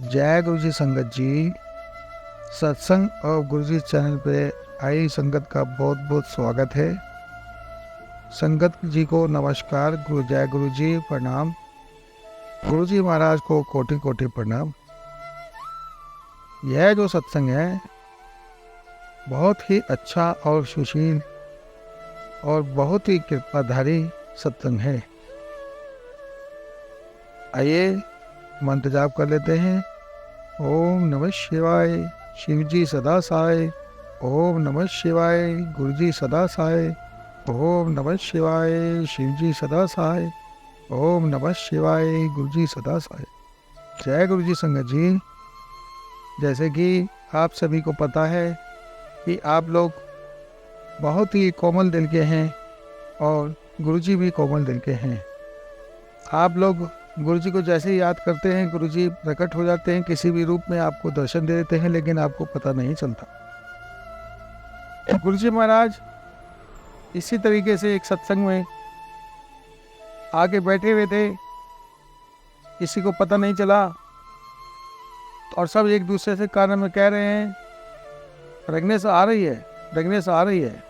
जय गुरु जी संगत जी। सत्संग और गुरु जी चैनल पे आई संगत का बहुत बहुत स्वागत है। संगत जी को नमस्कार, जय गुरु जी, प्रणाम। गुरु जी महाराज को कोटि कोटि प्रणाम। यह जो सत्संग है बहुत ही अच्छा और सुशील और बहुत ही कृपाधारी सत्संग है। आइए मंत्र जाप कर लेते हैं। ओम नमः शिवाय, शिव जी सदा सहाय। ओम नमः शिवाय, गुरु जी सदा सहाय। ओम नमः शिवाय, शिव जी सदा सहाय। ओम नमः शिवाय, गुरु जी सदा सहाय। जय गुरु जी संगत जी। जैसे कि आप सभी को पता है कि आप लोग बहुत ही कोमल दिल के हैं और गुरु जी भी कोमल दिल के हैं। आप लोग गुरु जी को जैसे ही याद करते हैं, गुरु जी प्रकट हो जाते हैं, किसी भी रूप में आपको दर्शन दे देते हैं, लेकिन आपको पता नहीं चलता। गुरु जी महाराज इसी तरीके से एक सत्संग में आके बैठे हुए थे, किसी को पता नहीं चला और सब एक दूसरे से कान में कह रहे हैं प्रेगनेंस आ रही है, प्रेगनेंस आ रही है।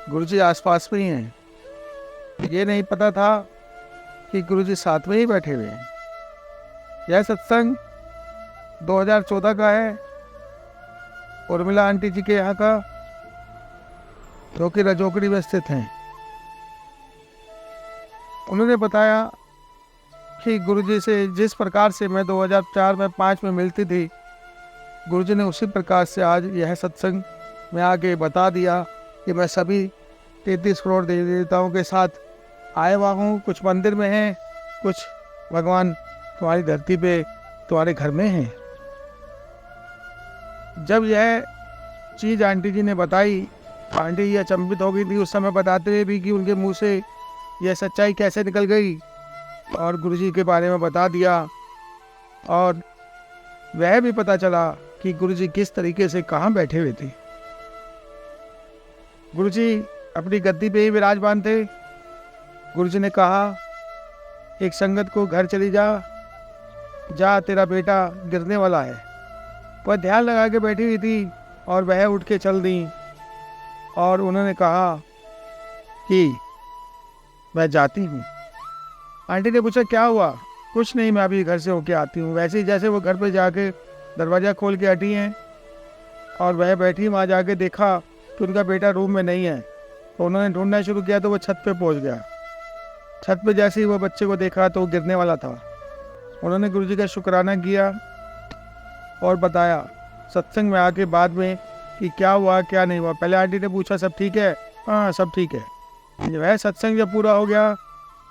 गुरु जी आसपास में ही हैं। ये नहीं पता था कि गुरु जी साथ में ही बैठे हुए हैं। यह सत्संग 2014 का है, उर्मिला आंटी जी के यहाँ का, जो कि रजोकड़ी में स्थित हैं। उन्होंने बताया कि गुरु जी से जिस प्रकार से मैं 2004 में 5 में मिलती थी, गुरु जी ने उसी प्रकार से आज यह सत्संग में आके बता दिया कि मैं सभी 33 करोड़ देवी देवताओं के साथ आया हुआ हूँ। कुछ मंदिर में हैं, कुछ भगवान तुम्हारी धरती पे तुम्हारे घर में हैं। जब यह चीज़ आंटी जी ने बताई, आंटी जी अचंभित हो गई थी उस समय, बताते हुए भी कि उनके मुंह से यह सच्चाई कैसे निकल गई, और गुरु जी के बारे में बता दिया। और वह भी पता चला कि गुरु जी किस तरीके से कहाँ बैठे हुए थे। गुरु जी अपनी गद्दी पे ही विराजमान थे। गुरु जी ने कहा एक संगत को घर चली जा, जा तेरा बेटा गिरने वाला है। वह ध्यान लगा के बैठी हुई थी और वह उठ के चल दी और उन्होंने कहा कि मैं जाती हूँ। आंटी ने पूछा क्या हुआ? कुछ नहीं, मैं अभी घर से होके आती हूँ। वैसे ही जैसे वो घर पे जाके दरवाज़ा खोल के हटी हैं और वह बैठी, वहाँ जाके देखा कि उनका बेटा रूम में नहीं है। तो उन्होंने ढूंढना शुरू किया तो वो छत पे पहुँच गया। छत पे जैसे ही वो बच्चे को देखा तो वो गिरने वाला था। उन्होंने गुरु जी का शुक्राना किया और बताया सत्संग में आके बाद में कि क्या हुआ क्या नहीं हुआ। पहले आंटी ने पूछा सब ठीक है? हाँ सब ठीक है। वह सत्संग जब पूरा हो गया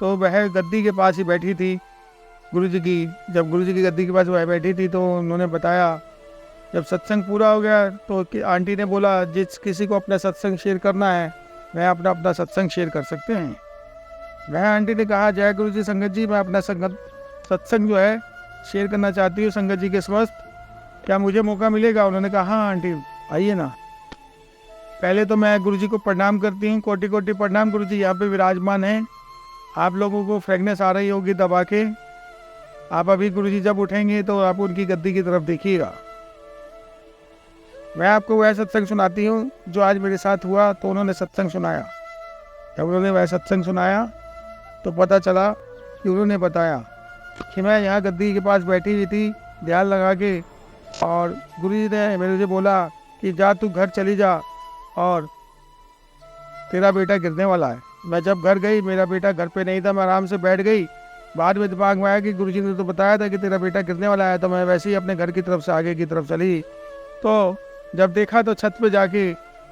तो वह गद्दी के पास ही बैठी थी गुरु जी की। जब गुरु जी की गद्दी के पास वह बैठी थी तो उन्होंने बताया, जब सत्संग पूरा हो गया तो आंटी ने बोला जिस किसी को अपना सत्संग शेयर करना है वह अपना सत्संग शेयर कर सकते हैं। वह आंटी ने कहा जय गुरु जी संगत जी, मैं अपना सत्संग जो है शेयर करना चाहती हूँ संगत जी के समस्त, क्या मुझे मौका मिलेगा? उन्होंने कहा हाँ आंटी आइए ना। पहले तो मैं गुरु जी को प्रणाम करती हूँ, कोटि कोटि प्रणाम। गुरु जी यहाँ पे विराजमान हैं। आप लोगों को फ्रेगनेंस आ रही होगी दबा के। आप अभी गुरु जी जब उठेंगे तो आप उनकी गद्दी की तरफ देखिएगा। मैं आपको वह सत्संग सुनाती हूँ जो आज मेरे साथ हुआ। तो उन्होंने सत्संग सुनाया। जब उन्होंने वह सत्संग सुनाया तो पता चला कि उन्होंने बताया कि मैं यहाँ गद्दी के पास बैठी हुई थी ध्यान लगा के, और गुरु जी ने मेरे से बोला कि जा तू घर चली जा और तेरा बेटा गिरने वाला है। मैं जब घर गई मेरा बेटा घर पे नहीं था, मैं आराम से बैठ गई। बाद में दिमाग में आया कि गुरु जी ने तो बताया था कि तेरा बेटा गिरने वाला है। तो मैं वैसे ही अपने घर की तरफ से आगे की तरफ चली तो जब देखा तो छत पे जाके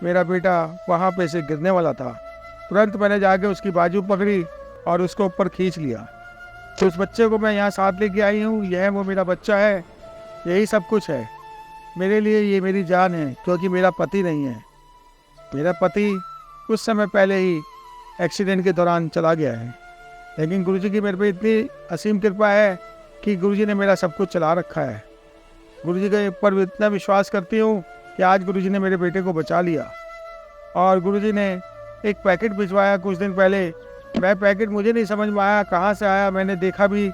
मेरा बेटा वहाँ पे से गिरने वाला था। तुरंत मैंने जाके उसकी बाजू पकड़ी और उसको ऊपर खींच लिया। तो उस बच्चे को मैं यहाँ साथ लेके आई हूँ। यह वो मेरा बच्चा है, यही सब कुछ है मेरे लिए। ये मेरी जान है, क्योंकि मेरा पति नहीं है। मेरा पति कुछ समय पहले ही एक्सीडेंट के दौरान चला गया है, लेकिन गुरु जी की मेरे पे इतनी असीम कृपा है कि गुरु जी ने मेरा सब कुछ चला रखा है। गुरु जी के ऊपर इतना विश्वास करती हूँ कि आज गुरु जी ने मेरे बेटे को बचा लिया। और गुरु जी ने एक पैकेट भिजवाया कुछ दिन पहले। वह पैकेट मुझे नहीं समझ में आया कहाँ से आया। मैंने देखा भी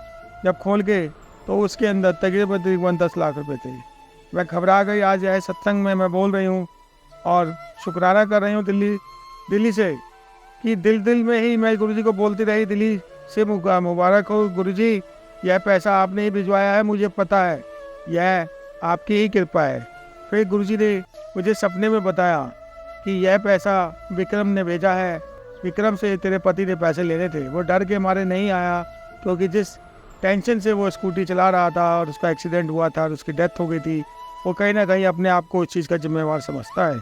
जब खोल के तो उसके अंदर तकरीबन तकरीबन 10 लाख रुपए थे। मैं घबरा गई। आज यह सत्संग में मैं बोल रही हूँ और शुक्राना कर रही हूँ दिल्ली से कि दिल में ही मैं गुरुजी को बोलती रही, दिल्ली से मुबारक हो गुरुजी, यह पैसा आपने ही भिजवाया है, मुझे पता है, यह आपकी ही कृपा है। फिर गुरुजी ने मुझे सपने में बताया कि यह पैसा विक्रम ने भेजा है, विक्रम से तेरे पति ने पैसे लेने थे। वो डर के मारे नहीं आया, क्योंकि जिस टेंशन से वो स्कूटी चला रहा था और उसका एक्सीडेंट हुआ था और उसकी डेथ हो गई थी, वो कहीं ना कहीं अपने आप को उस चीज़ का जिम्मेवार समझता है।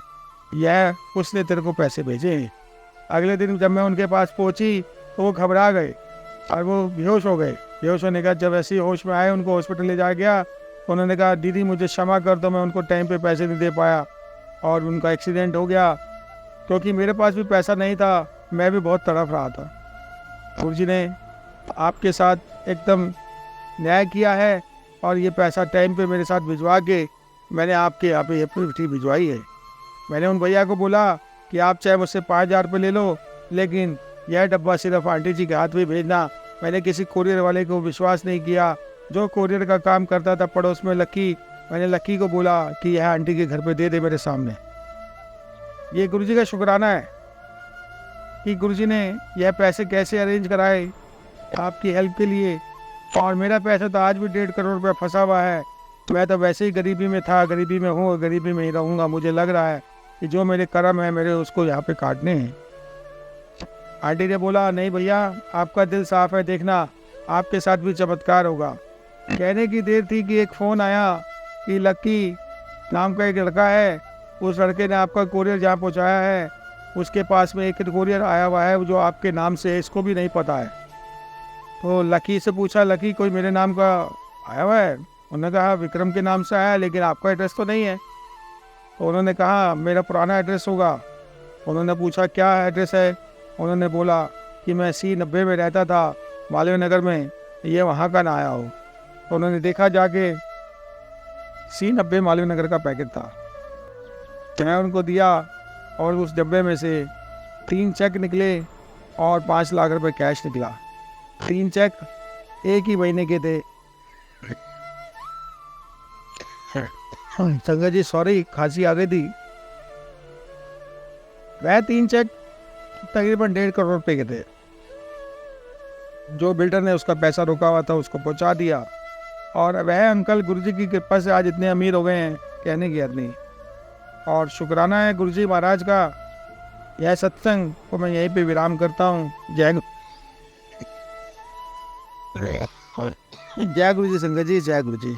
यह उसने तेरे को पैसे भेजे हैं। अगले दिन जब मैं उनके पास पहुंची तो वो घबरा गए और वो बेहोश हो गए। बेहोश होने का जब ऐसे ही होश में आए, उनको हॉस्पिटल ले जाया गया। उन्होंने कहा दीदी मुझे क्षमा कर दो, मैं उनको टाइम पे पैसे नहीं दे पाया और उनका एक्सीडेंट हो गया। क्योंकि मेरे पास भी पैसा नहीं था, मैं भी बहुत तड़प रहा था। गुरुजी ने आपके साथ एकदम न्याय किया है और ये पैसा टाइम पे मेरे साथ भिजवा के मैंने आपके यहाँ पे ये प्रॉपर्टी भिजवाई है। मैंने उन भैया को बोला कि आप चाहे मुझसे 5,000 रुपये ले लो, लेकिन यह डब्बा सिर्फ आंटी जी के हाथ में भेजना। मैंने किसी कोरियर वाले को विश्वास नहीं किया। जो कोरियर का काम करता था पड़ोस में लक्की, मैंने लक्की को बोला कि यह आंटी के घर पे दे दे मेरे सामने। ये गुरुजी का शुक्राना है कि गुरुजी ने यह पैसे कैसे अरेंज कराए आपकी हेल्प के लिए। और मेरा पैसा तो आज भी 1.5 करोड़ रुपये फंसा हुआ है। मैं तो वैसे ही गरीबी में था, गरीबी में हूँ और गरीबी में ही रहूँगा। मुझे लग रहा है कि जो मेरे कर्म है मेरे उसको यहाँ पे काटने हैं। आंटी ने बोला नहीं भैया, आपका दिल साफ है, देखना आपके साथ भी चमत्कार होगा। कहने की देर थी कि एक फ़ोन आया कि लक्की नाम का एक लड़का है, उस लड़के ने आपका कोरियर जहाँ पहुँचाया है उसके पास में एक कोरियर आया हुआ है जो आपके नाम से है, इसको भी नहीं पता है। तो लकी से पूछा, लकी कोई मेरे नाम का आया हुआ है? उन्होंने कहा विक्रम के नाम से आया है, लेकिन आपका एड्रेस तो नहीं है। तो उन्होंने कहा मेरा पुराना एड्रेस होगा। उन्होंने पूछा क्या एड्रेस है? उन्होंने बोला कि मैं C90 में रहता था मालवीय नगर में, ये वहाँ का ना आया हो। तो उन्होंने देखा जाके C90 मालवीय नगर का पैकेट था। मैं उनको दिया और उस डब्बे में से 3 चेक निकले और 5 लाख रुपए कैश निकला। 3 चेक एक ही महीने के थे। संगत जी सॉरी, खांसी आ गई थी। वह 3 चेक तकरीबन 1.5 करोड़ रुपए के थे। जो बिल्डर ने उसका पैसा रोका हुआ था उसको पहुंचा दिया। और वह अंकल गुरुजी की कृपा से आज इतने अमीर हो गए हैं, कहने की हद नहीं। और शुक्राना है गुरुजी महाराज का। यह सत्संग को मैं यहीं पे विराम करता हूँ। जय गुरुजी संगत जी, जय गुरुजी।